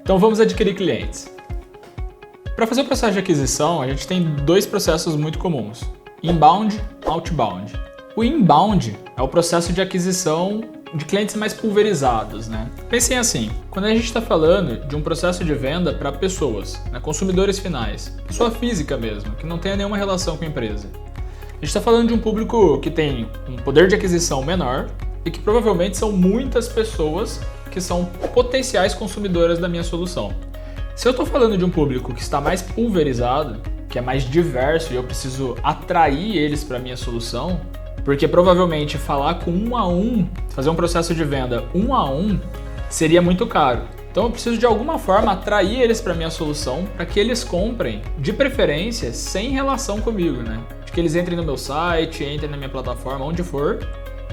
Então vamos adquirir clientes. Para fazer o processo de aquisição, a gente tem dois processos muito comuns: inbound e outbound. O inbound é o processo de aquisição de clientes mais pulverizados, né? Pensem assim, quando a gente está falando de um processo de venda para pessoas, né, consumidores finais, pessoa física mesmo, que não tenha nenhuma relação com a empresa. A gente está falando de um público que tem um poder de aquisição menor e que provavelmente são muitas pessoas que são potenciais consumidoras da minha solução. Se eu estou falando de um público que está mais pulverizado, que é mais diverso e eu preciso atrair eles para a minha solução, porque provavelmente falar com um a um, fazer um processo de venda um a um, seria muito caro. Então eu preciso de alguma forma atrair eles para a minha solução para que eles comprem, de preferência, sem relação comigo, né? De que eles entrem no meu site, entrem na minha plataforma, onde for,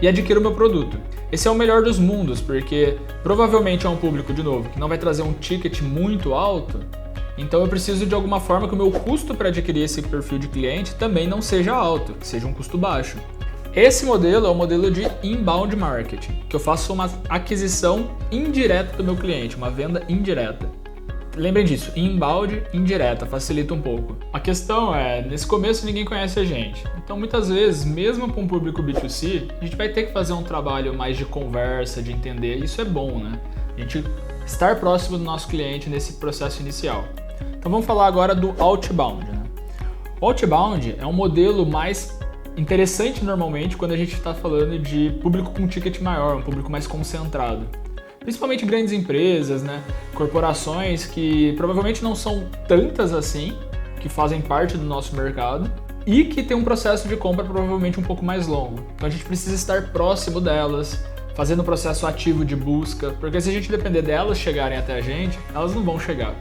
e adquiram o meu produto. Esse é o melhor dos mundos, porque provavelmente é um público, de novo, que não vai trazer um ticket muito alto, então eu preciso de alguma forma que o meu custo para adquirir esse perfil de cliente também não seja alto, que seja um custo baixo. Esse modelo é o modelo de inbound marketing, que eu faço uma aquisição indireta do meu cliente, uma venda indireta. Lembrem disso, inbound, indireta, facilita um pouco. A questão é, nesse começo ninguém conhece a gente, então muitas vezes, mesmo para um público B2C, a gente vai ter que fazer um trabalho mais de conversa, de entender, isso é bom, né? A gente estar próximo do nosso cliente nesse processo inicial. Então vamos falar agora do outbound, né? O outbound é um modelo mais interessante normalmente quando a gente está falando de público com ticket maior, um público mais concentrado. Principalmente grandes empresas, né? Corporações que provavelmente não são tantas assim, que fazem parte do nosso mercado e que tem um processo de compra provavelmente um pouco mais longo. Então a gente precisa estar próximo delas, fazendo um processo ativo de busca, porque se a gente depender delas chegarem até a gente, elas não vão chegar.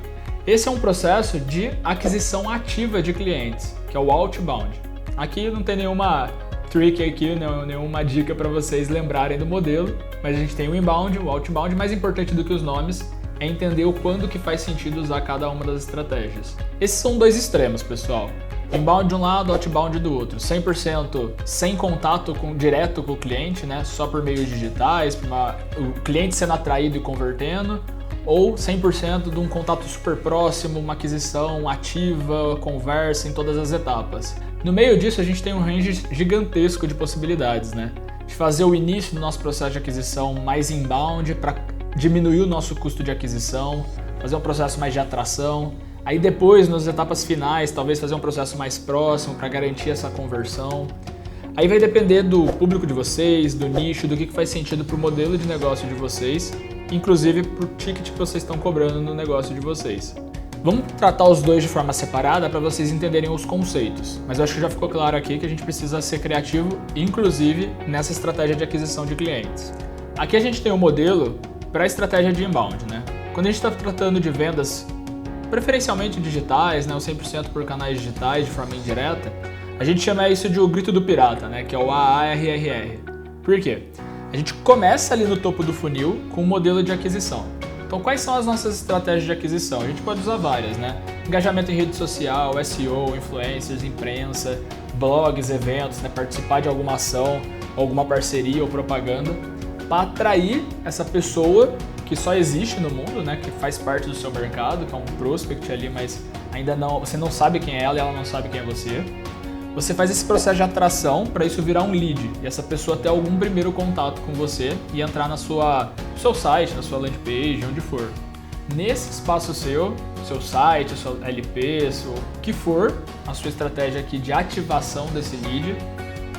Esse é um processo de aquisição ativa de clientes, que é o outbound. Aqui não tem nenhuma trick aqui, nenhuma dica para vocês lembrarem do modelo, mas a gente tem o inbound, o outbound. Mais importante do que os nomes é entender o quando que faz sentido usar cada uma das estratégias. Esses são dois extremos, pessoal. Inbound de um lado, outbound do outro. 100% sem contato direto com o cliente, né? Só por meios digitais, o cliente sendo atraído e convertendo, ou 100% de um contato super próximo, uma aquisição ativa, conversa em todas as etapas. No meio disso, a gente tem um range gigantesco de possibilidades, né? De fazer o início do nosso processo de aquisição mais inbound para diminuir o nosso custo de aquisição, fazer um processo mais de atração. Aí depois, nas etapas finais, talvez fazer um processo mais próximo para garantir essa conversão. Aí vai depender do público de vocês, do nicho, do que faz sentido para o modelo de negócio de vocês, inclusive para o ticket que vocês estão cobrando no negócio de vocês. Vamos tratar os dois de forma separada para vocês entenderem os conceitos, mas eu acho que já ficou claro aqui que a gente precisa ser criativo, inclusive nessa estratégia de aquisição de clientes. Aqui a gente tem um modelo para a estratégia de inbound, né? Quando a gente está tratando de vendas preferencialmente digitais, né, ou 100% por canais digitais de forma indireta, a gente chama isso de o grito do pirata, né, que é o AARRR. Por quê? A gente começa ali no topo do funil com um modelo de aquisição. Então, quais são as nossas estratégias de aquisição? A gente pode usar várias, né? Engajamento em rede social, SEO, influencers, imprensa, blogs, eventos, né? Participar de alguma ação, alguma parceria ou propaganda para atrair essa pessoa que só existe no mundo, né? Que faz parte do seu mercado, que é um prospect ali, mas ainda não, você não sabe quem é ela e ela não sabe quem é você. Você faz esse processo de atração para isso virar um lead e essa pessoa ter algum primeiro contato com você e entrar no seu site, na sua landing page, onde for. Nesse espaço seu site, sua LP, o que for, a sua estratégia aqui de ativação desse lead,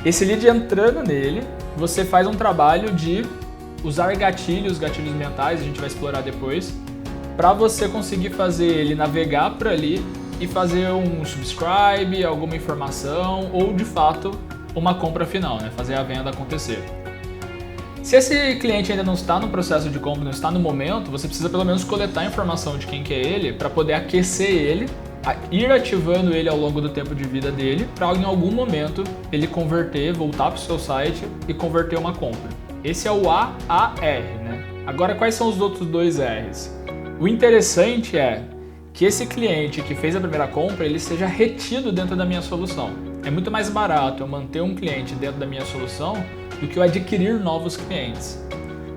esse lead entrando nele, você faz um trabalho de usar gatilhos mentais, a gente vai explorar depois, para você conseguir fazer ele navegar por ali e fazer um subscribe, alguma informação ou, de fato, uma compra final, né? Fazer a venda acontecer. Se esse cliente ainda não está no processo de compra, não está no momento, você precisa pelo menos coletar a informação de quem que é ele para poder aquecer ele, ir ativando ele ao longo do tempo de vida dele, para em algum momento ele converter, voltar para o seu site e converter uma compra. Esse é o AAR, né? Agora, quais são os outros dois R's? O interessante é que esse cliente que fez a primeira compra, ele seja retido dentro da minha solução. É muito mais barato eu manter um cliente dentro da minha solução do que eu adquirir novos clientes.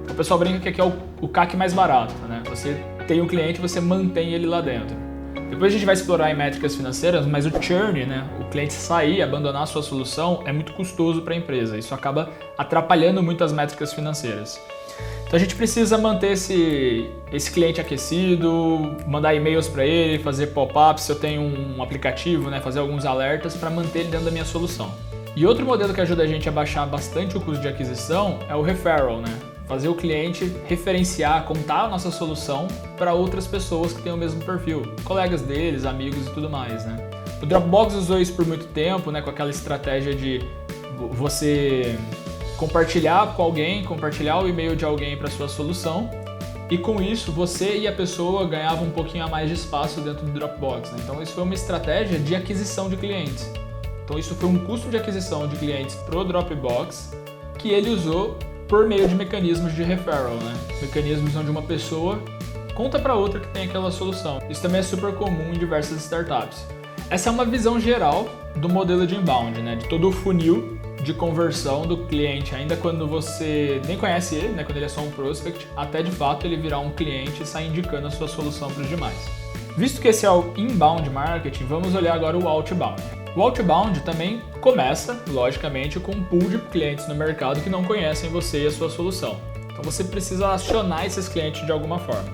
O pessoal brinca que aqui é o CAC mais barato, né? Você tem o cliente, você mantém ele lá dentro. Depois a gente vai explorar em métricas financeiras, mas o churn, né, o cliente sair, abandonar a sua solução, é muito custoso para a empresa. Isso acaba atrapalhando muito as métricas financeiras. Então a gente precisa manter esse cliente aquecido, mandar e-mails para ele, fazer pop-ups se eu tenho um aplicativo, né, fazer alguns alertas para manter ele dentro da minha solução. E outro modelo que ajuda a gente a baixar bastante o custo de aquisição é o referral, né? Fazer o cliente referenciar, contar a nossa solução para outras pessoas que têm o mesmo perfil, colegas deles, amigos e tudo mais, né? O Dropbox usou isso por muito tempo, né, com aquela estratégia de você compartilhar com alguém, compartilhar o e-mail de alguém para sua solução, e com isso você e a pessoa ganhavam um pouquinho a mais de espaço dentro do Dropbox, né? Então isso foi uma estratégia de aquisição de clientes. Então isso foi um custo de aquisição de clientes para o Dropbox que ele usou por meio de mecanismos de referral, né? Mecanismos onde uma pessoa conta para outra que tem aquela solução. Isso também é super comum em diversas startups. Essa é uma visão geral do modelo de inbound, né? De todo o funil de conversão do cliente, ainda quando você nem conhece ele, né? Quando ele é só um prospect, até de fato ele virar um cliente e sair indicando a sua solução para os demais. Visto que esse é o inbound marketing, vamos olhar agora o outbound. O outbound também começa, logicamente, com um pool de clientes no mercado que não conhecem você e a sua solução. Então você precisa acionar esses clientes de alguma forma.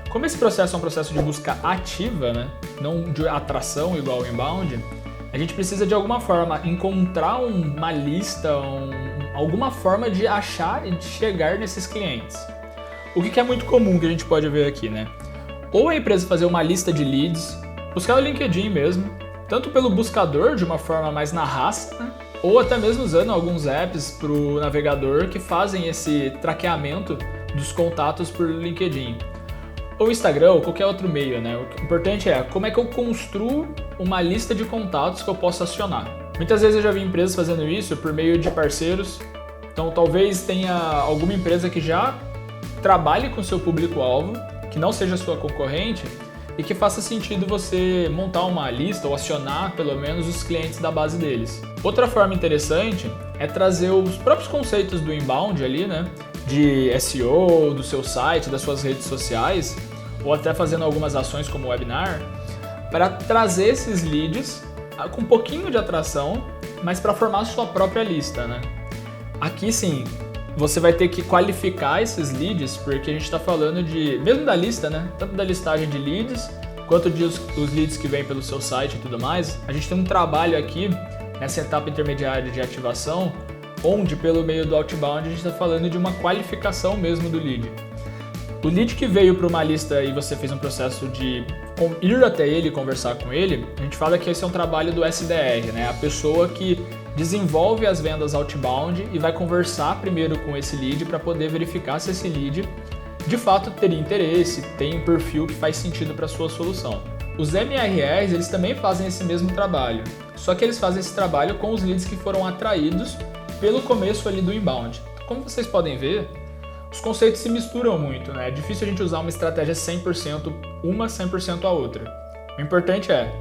Como esse processo é um processo de busca ativa, né, não de atração igual ao inbound, a gente precisa de alguma forma encontrar uma lista, alguma forma de achar e de chegar nesses clientes. O que é muito comum que a gente pode ver aqui, né? Ou a empresa fazer uma lista de leads, buscar no LinkedIn mesmo, tanto pelo buscador de uma forma mais na raça, né? Ou até mesmo usando alguns apps para o navegador que fazem esse traqueamento dos contatos por LinkedIn. Ou Instagram, ou qualquer outro meio, né? O importante é como é que eu construo uma lista de contatos que eu posso acionar. Muitas vezes eu já vi empresas fazendo isso por meio de parceiros, então talvez tenha alguma empresa que já trabalhe com seu público-alvo, que não seja sua concorrente, e que faça sentido você montar uma lista ou acionar pelo menos os clientes da base deles. Outra forma interessante é trazer os próprios conceitos do inbound ali, né? De SEO, do seu site, das suas redes sociais, ou até fazendo algumas ações como webinar, para trazer esses leads com um pouquinho de atração, mas para formar a sua própria lista, né? Aqui sim, você vai ter que qualificar esses leads, porque a gente está falando mesmo da lista, né? Tanto da listagem de leads, quanto os leads que vêm pelo seu site e tudo mais. A gente tem um trabalho aqui, nessa etapa intermediária de ativação, onde pelo meio do outbound a gente está falando de uma qualificação mesmo do lead. O lead que veio para uma lista e você fez um processo de ir até ele e conversar com ele, a gente fala que esse é um trabalho do SDR, né? A pessoa que desenvolve as vendas outbound e vai conversar primeiro com esse lead para poder verificar se esse lead de fato teria interesse, tem um perfil que faz sentido para a sua solução. Os MRRs, eles também fazem esse mesmo trabalho, só que eles fazem esse trabalho com os leads que foram atraídos pelo começo ali do inbound. Como vocês podem ver, os conceitos se misturam muito, né? É difícil a gente usar uma estratégia 100% uma, 100% a outra. O importante é,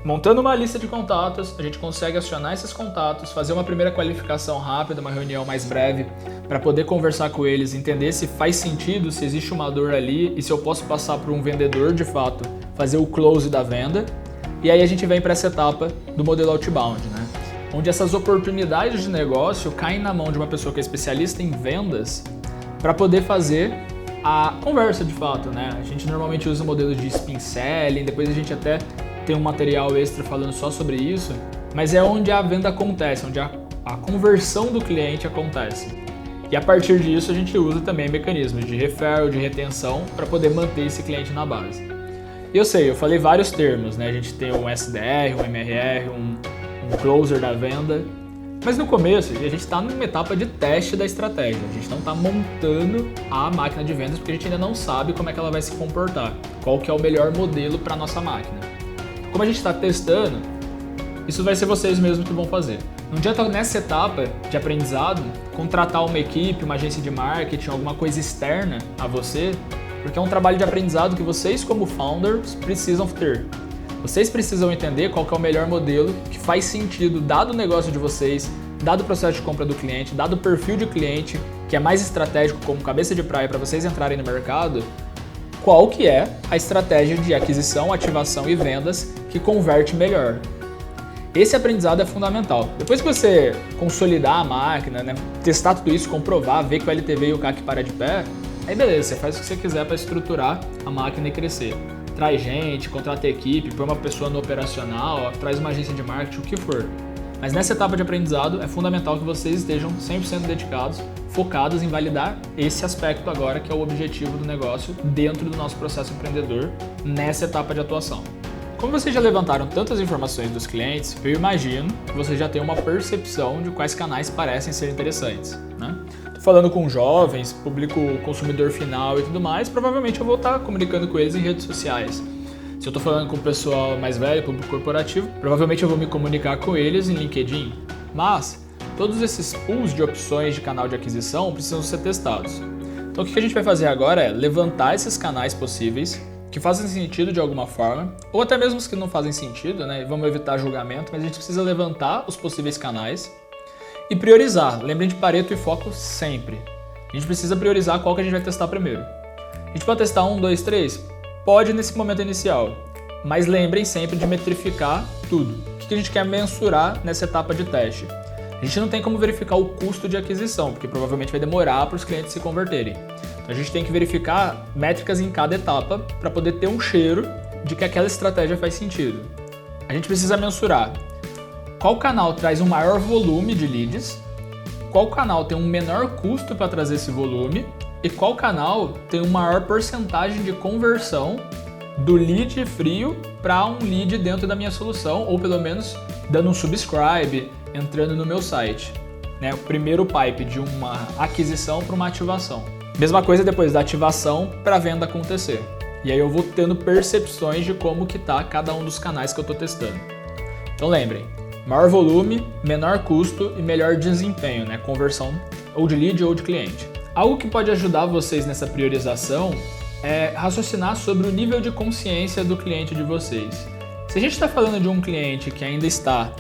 montando uma lista de contatos, a gente consegue acionar esses contatos, fazer uma primeira qualificação rápida, uma reunião mais breve, para poder conversar com eles, entender se faz sentido, se existe uma dor ali e se eu posso passar para um vendedor de fato, fazer o close da venda. E aí a gente vem para essa etapa do modelo outbound, né? Onde essas oportunidades de negócio caem na mão de uma pessoa que é especialista em vendas para poder fazer a conversa de fato, né? A gente normalmente usa o modelo de spin selling, depois a gente até tem um material extra falando só sobre isso, mas é onde a venda acontece, onde a conversão do cliente acontece. E a partir disso a gente usa também mecanismos de referral, de retenção, para poder manter esse cliente na base. E eu sei, eu falei vários termos, né? A gente tem um SDR, um MRR, um closer da venda, mas no começo a gente está numa etapa de teste da estratégia, a gente não está montando a máquina de vendas porque a gente ainda não sabe como é que ela vai se comportar, qual que é o melhor modelo para a nossa máquina. Como a gente está testando, isso vai ser vocês mesmos que vão fazer. Não adianta nessa etapa de aprendizado contratar uma equipe, uma agência de marketing, alguma coisa externa a você, porque é um trabalho de aprendizado que vocês como founders precisam ter. Vocês precisam entender qual que é o melhor modelo que faz sentido dado o negócio de vocês, dado o processo de compra do cliente, dado o perfil de cliente que é mais estratégico como cabeça de praia para vocês entrarem no mercado, qual que é a estratégia de aquisição, ativação e vendas que converte melhor. Esse aprendizado é fundamental. Depois que você consolidar a máquina, né, testar tudo isso, comprovar, ver que o LTV e o CAC para de pé, aí beleza, você faz o que você quiser para estruturar a máquina e crescer. Traz gente, contrata equipe, põe uma pessoa no operacional, traz uma agência de marketing, o que for. Mas nessa etapa de aprendizado é fundamental que vocês estejam 100% dedicados, focados em validar esse aspecto agora, que é o objetivo do negócio dentro do nosso processo empreendedor, nessa etapa de atuação. Como vocês já levantaram tantas informações dos clientes, eu imagino que vocês já têm uma percepção de quais canais parecem ser interessantes, né? Tô falando com jovens, público consumidor final e tudo mais, provavelmente eu vou estar comunicando com eles em redes sociais. Se eu tô falando com o pessoal mais velho, público corporativo, provavelmente eu vou me comunicar com eles em LinkedIn. Mas todos esses pools de opções de canal de aquisição precisam ser testados. Então o que a gente vai fazer agora é levantar esses canais possíveis que fazem sentido de alguma forma, ou até mesmo os que não fazem sentido, né? Vamos evitar julgamento, mas a gente precisa levantar os possíveis canais e priorizar. Lembrem de Pareto e foco sempre. A gente precisa priorizar qual que a gente vai testar primeiro. A gente pode testar 1, 2, 3? Pode nesse momento inicial, mas lembrem sempre de metrificar tudo. O que a gente quer mensurar nessa etapa de teste? A gente não tem como verificar o custo de aquisição, porque provavelmente vai demorar para os clientes se converterem. Então a gente tem que verificar métricas em cada etapa para poder ter um cheiro de que aquela estratégia faz sentido. A gente precisa mensurar qual canal traz um maior volume de leads, qual canal tem um menor custo para trazer esse volume e qual canal tem uma maior porcentagem de conversão do lead frio para um lead dentro da minha solução, ou pelo menos dando um subscribe, entrando no meu site. Né? O primeiro pipe de uma aquisição para uma ativação. Mesma coisa depois da ativação para a venda acontecer. E aí eu vou tendo percepções de como que está cada um dos canais que eu estou testando. Então lembrem, maior volume, menor custo e melhor desempenho, né? Conversão ou de lead ou de cliente. Algo que pode ajudar vocês nessa priorização é raciocinar sobre o nível de consciência do cliente de vocês. Se a gente está falando de um cliente que ainda está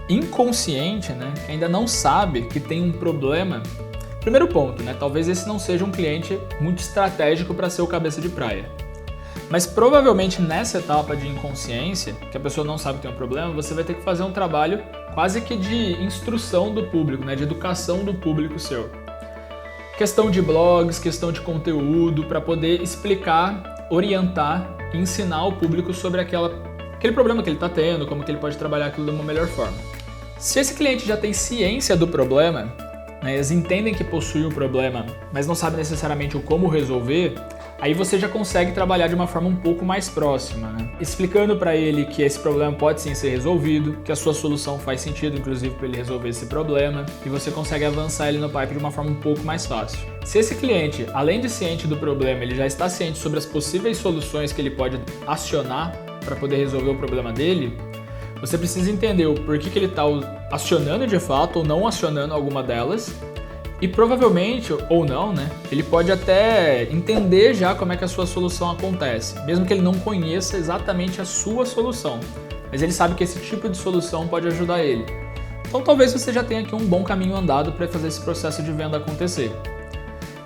inconsciente, né, que ainda não sabe que tem um problema, primeiro ponto, né, talvez esse não seja um cliente muito estratégico para ser o cabeça de praia. Mas provavelmente nessa etapa de inconsciência, que a pessoa não sabe que tem um problema, você vai ter que fazer um trabalho quase que de instrução do público, né, de educação do público seu. Questão de blogs, questão de conteúdo, para poder explicar, orientar, ensinar o público sobre aquele problema que ele está tendo, como que ele pode trabalhar aquilo de uma melhor forma. Se esse cliente já tem ciência do problema, né, eles entendem que possui um problema, mas não sabem necessariamente o como resolver, aí você já consegue trabalhar de uma forma um pouco mais próxima, né? Explicando para ele que esse problema pode sim ser resolvido, que a sua solução faz sentido, inclusive, para ele resolver esse problema, e você consegue avançar ele no pipe de uma forma um pouco mais fácil. Se esse cliente, além de ciente do problema, ele já está ciente sobre as possíveis soluções que ele pode acionar para poder resolver o problema dele, você precisa entender o porquê que ele está acionando de fato ou não acionando alguma delas. E provavelmente, ou não, né, ele pode até entender já como é que a sua solução acontece, mesmo que ele não conheça exatamente a sua solução, mas ele sabe que esse tipo de solução pode ajudar ele. Então talvez você já tenha aqui um bom caminho andado para fazer esse processo de venda acontecer.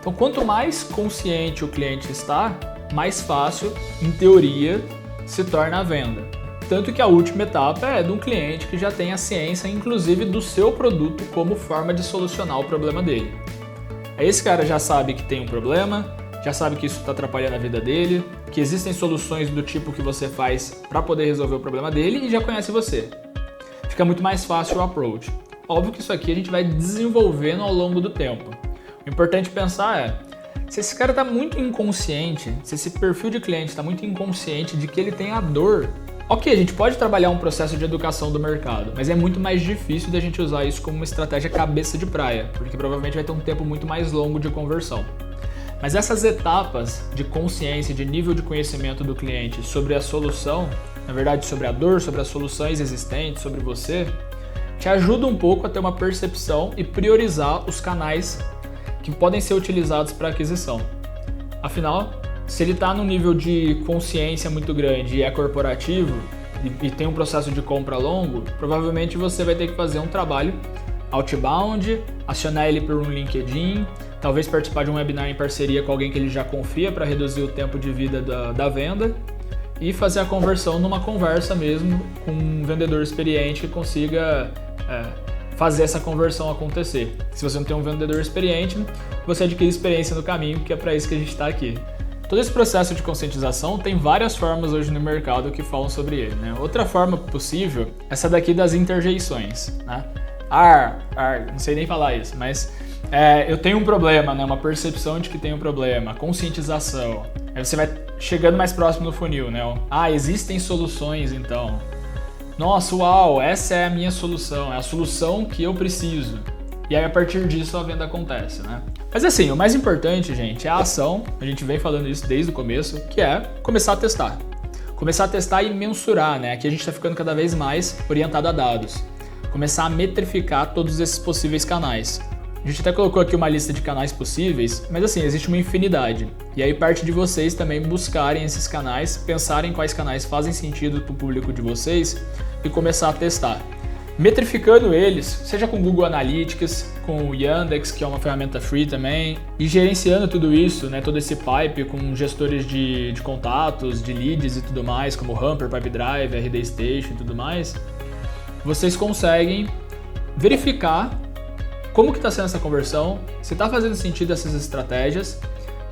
Então quanto mais consciente o cliente está, mais fácil, em teoria, se torna a venda. Tanto que a última etapa é de um cliente que já tem a ciência, inclusive, do seu produto como forma de solucionar o problema dele. Aí esse cara já sabe que tem um problema, já sabe que isso está atrapalhando a vida dele, que existem soluções do tipo que você faz para poder resolver o problema dele e já conhece você. Fica muito mais fácil o approach. Óbvio que isso aqui a gente vai desenvolvendo ao longo do tempo. O importante pensar é, se esse cara está muito inconsciente, se esse perfil de cliente está muito inconsciente de que ele tem a dor, ok, a gente pode trabalhar um processo de educação do mercado, mas é muito mais difícil da gente usar isso como uma estratégia cabeça de praia, porque provavelmente vai ter um tempo muito mais longo de conversão. Mas essas etapas de consciência, de nível de conhecimento do cliente sobre a solução, na verdade sobre a dor, sobre as soluções existentes, sobre você, te ajuda um pouco a ter uma percepção e priorizar os canais que podem ser utilizados para aquisição. Afinal, se ele está num nível de consciência muito grande e é corporativo e tem um processo de compra longo, provavelmente você vai ter que fazer um trabalho outbound, acionar ele por um LinkedIn, talvez participar de um webinar em parceria com alguém que ele já confia para reduzir o tempo de vida da venda e fazer a conversão numa conversa mesmo com um vendedor experiente que consiga fazer essa conversão acontecer. Se você não tem um vendedor experiente, você adquire experiência no caminho, que é para isso que a gente está aqui. Todo esse processo de conscientização tem várias formas hoje no mercado que falam sobre ele, né? Outra forma possível é essa daqui das interjeições, né? Não sei nem falar isso, mas eu tenho um problema, né? Uma percepção de que tem um problema, conscientização. Aí você vai chegando mais próximo do funil, né? Existem soluções então. Nossa, uau, essa é a minha solução, é a solução que eu preciso. E aí a partir disso a venda acontece, né? Mas assim, o mais importante, gente, é a ação. A gente vem falando isso desde o começo, que é começar a testar. Começar a testar e mensurar, né? Aqui a gente está ficando cada vez mais orientado a dados. Começar a metrificar todos esses possíveis canais. A gente até colocou aqui uma lista de canais possíveis, mas assim, existe uma infinidade. E aí parte de vocês também buscarem esses canais, pensarem quais canais fazem sentido para o público de vocês e começar a testar. Metrificando eles, seja com Google Analytics, com o Yandex, que é uma ferramenta free também, e gerenciando tudo isso, né, todo esse pipe com gestores de contatos, de leads e tudo mais, como Hamper, Pipedrive, RD Station e tudo mais, vocês conseguem verificar como que está sendo essa conversão, se está fazendo sentido essas estratégias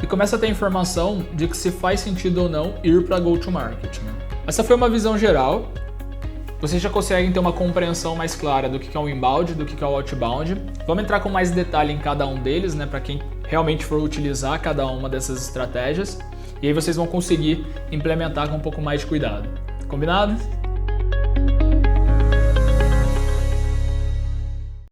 e começa a ter informação de que se faz sentido ou não ir para go-to-market. Né? Essa foi uma visão geral. Vocês já conseguem ter uma compreensão mais clara do que é o inbound, do que é o outbound. Vamos entrar com mais detalhe em cada um deles, né, para quem realmente for utilizar cada uma dessas estratégias. E aí vocês vão conseguir implementar com um pouco mais de cuidado. Combinado?